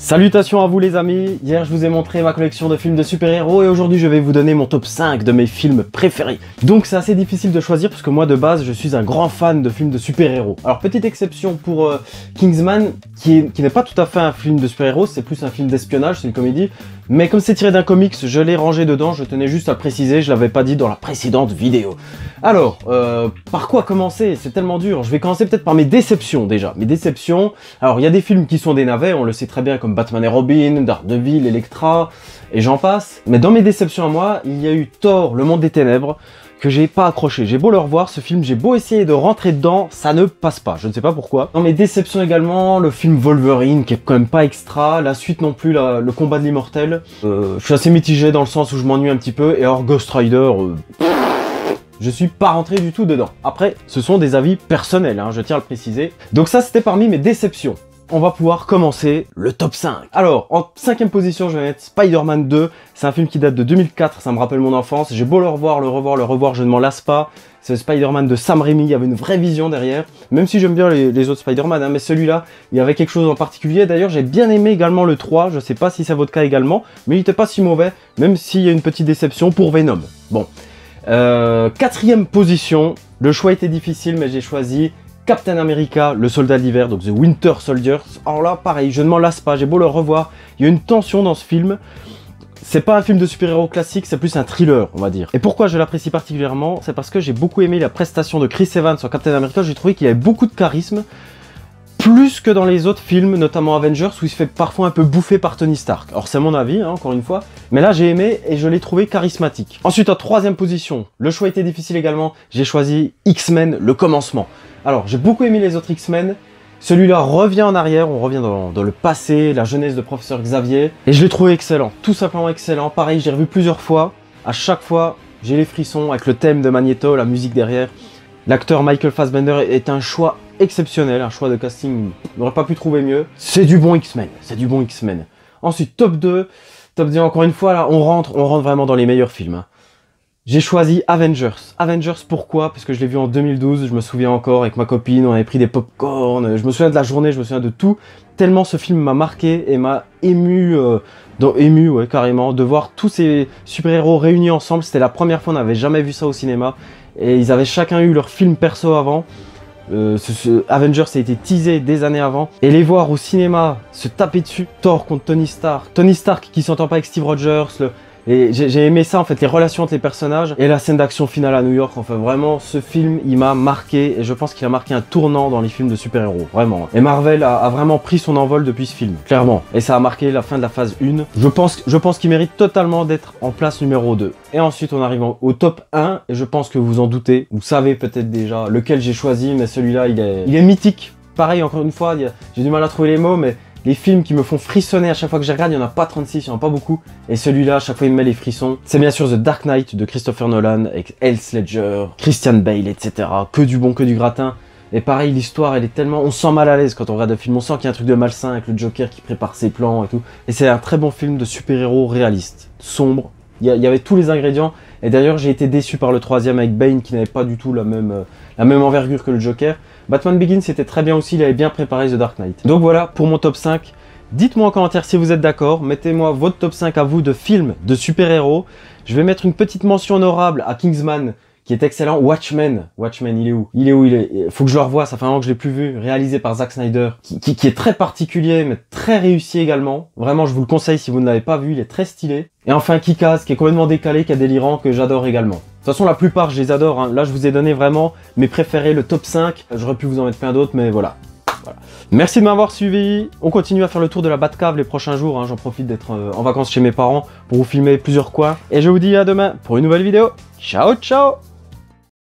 Salutations à vous les amis, hier je vous ai montré ma collection de films de super-héros et aujourd'hui je vais vous donner mon top 5 de mes films préférés. Donc c'est assez difficile de choisir parce que moi de base je suis un grand fan de films de super-héros. Alors petite exception pour Kingsman qui n'est pas tout à fait un film de super-héros, c'est plus un film d'espionnage, c'est une comédie. Mais comme c'est tiré d'un comics, je l'ai rangé dedans, je tenais juste à le préciser, je l'avais pas dit dans la précédente vidéo. Alors, par quoi commencer? C'est tellement dur. Je vais commencer peut-être par mes déceptions déjà. Mes déceptions, alors il y a des films qui sont des navets, on le sait très bien, comme Batman et Robin, Daredevil, Elektra, et j'en passe. Mais dans mes déceptions à moi, il y a eu Thor, le monde des ténèbres, que j'ai pas accroché. J'ai beau le revoir, ce film, j'ai beau essayer de rentrer dedans, ça ne passe pas. Je ne sais pas pourquoi. Dans mes déceptions également, le film Wolverine, qui est quand même pas extra. La suite non plus, le combat de l'immortel. Je suis assez mitigé dans le sens où je m'ennuie un petit peu. Et alors Ghost Rider, je suis pas rentré du tout dedans. Après, ce sont des avis personnels, hein, je tiens à le préciser. Donc ça, c'était parmi mes déceptions. On va pouvoir commencer le top 5. Alors, en 5ème position, je vais mettre Spider-Man 2. C'est un film qui date de 2004, ça me rappelle mon enfance. J'ai beau le revoir, je ne m'en lasse pas. C'est le Spider-Man de Sam Raimi, il y avait une vraie vision derrière. Même si j'aime bien les autres Spider-Man, hein, mais celui-là, il y avait quelque chose en particulier. D'ailleurs, j'ai bien aimé également le 3, je sais pas si c'est votre cas également, mais il n'était pas si mauvais, même s'il y a une petite déception pour Venom. Bon, 4ème position, le choix était difficile, mais j'ai choisi Captain America, le soldat d'hiver, donc The Winter Soldier. Alors là, pareil, je ne m'en lasse pas, j'ai beau le revoir, il y a une tension dans ce film. C'est pas un film de super-héros classique, c'est plus un thriller, on va dire. Et pourquoi je l'apprécie particulièrement? C'est parce que j'ai beaucoup aimé la prestation de Chris Evans sur Captain America, j'ai trouvé qu'il avait beaucoup de charisme, plus que dans les autres films, notamment Avengers, où il se fait parfois un peu bouffer par Tony Stark. Alors c'est mon avis, hein, encore une fois, mais là j'ai aimé et je l'ai trouvé charismatique. Ensuite, en 3ème position, le choix était difficile également, j'ai choisi X-Men, le commencement. Alors, j'ai beaucoup aimé les autres X-Men. Celui-là revient en arrière, on revient dans le passé, la jeunesse de Professeur Xavier. Et je l'ai trouvé excellent, tout simplement excellent. Pareil, j'ai revu plusieurs fois. À chaque fois, j'ai les frissons avec le thème de Magneto, la musique derrière. L'acteur Michael Fassbender est un choix exceptionnel, un choix de casting, on n'aurait pas pu trouver mieux. C'est du bon X-Men, c'est du bon X-Men. Ensuite, top 2, encore une fois, là, on rentre vraiment dans les meilleurs films. Hein. J'ai choisi Avengers. Avengers, pourquoi? Parce que je l'ai vu en 2012, je me souviens encore, avec ma copine, on avait pris des pop-corn, je me souviens de la journée, je me souviens de tout. Tellement ce film m'a marqué et m'a ému, ouais, carrément, de voir tous ces super-héros réunis ensemble. C'était la première fois, on n'avait jamais vu ça au cinéma. Et ils avaient chacun eu leur film perso avant. Avengers a été teasé des années avant. Et les voir au cinéma se taper dessus, Thor contre Tony Stark. Tony Stark qui s'entend pas avec Steve Rogers, et j'ai aimé ça en fait, les relations entre les personnages et la scène d'action finale à New York. Enfin vraiment, ce film il m'a marqué et je pense qu'il a marqué un tournant dans les films de super-héros, vraiment. Et Marvel a vraiment pris son envol depuis ce film, clairement. Et ça a marqué la fin de la phase 1. Je pense qu'il mérite totalement d'être en place numéro 2. Et ensuite on arrive au top 1 et je pense que vous en doutez, vous savez peut-être déjà lequel j'ai choisi, mais celui-là il est mythique. Pareil, encore une fois, j'ai du mal à trouver les mots, mais les films qui me font frissonner à chaque fois que je regarde, il n'y en a pas 36, il n'y en a pas beaucoup. Et celui-là, à chaque fois, il me met les frissons. C'est bien sûr The Dark Knight de Christopher Nolan, avec Heath Ledger, Christian Bale, etc. Que du bon, que du gratin. Et pareil, l'histoire, elle est tellement... On se sent mal à l'aise quand on regarde le film. On sent qu'il y a un truc de malsain avec le Joker qui prépare ses plans et tout. Et c'est un très bon film de super-héros réaliste, sombre. Il y avait tous les ingrédients. Et d'ailleurs, j'ai été déçu par le 3e avec Bane, qui n'avait pas du tout la même envergure que le Joker. Batman Begins c'était très bien aussi, il avait bien préparé The Dark Knight. Donc voilà pour mon top 5. Dites-moi en commentaire si vous êtes d'accord, mettez-moi votre top 5 à vous de films de super-héros. Je vais mettre une petite mention honorable à Kingsman, qui est excellent. Watchmen, il est où? Faut que je le revoie, ça fait un an que je l'ai plus vu. Réalisé par Zack Snyder, qui est très particulier, mais très réussi également. Vraiment, je vous le conseille si vous ne l'avez pas vu, il est très stylé. Et enfin Kick-Ass, qui est complètement décalé, qui est délirant, que j'adore également. De toute façon, la plupart, je les adore. Hein. Là, je vous ai donné vraiment mes préférés, le top 5. J'aurais pu vous en mettre plein d'autres, mais voilà. Merci de m'avoir suivi. On continue à faire le tour de la Batcave les prochains jours. Hein. J'en profite d'être en vacances chez mes parents pour vous filmer plusieurs coins. Et je vous dis à demain pour une nouvelle vidéo. Ciao, ciao!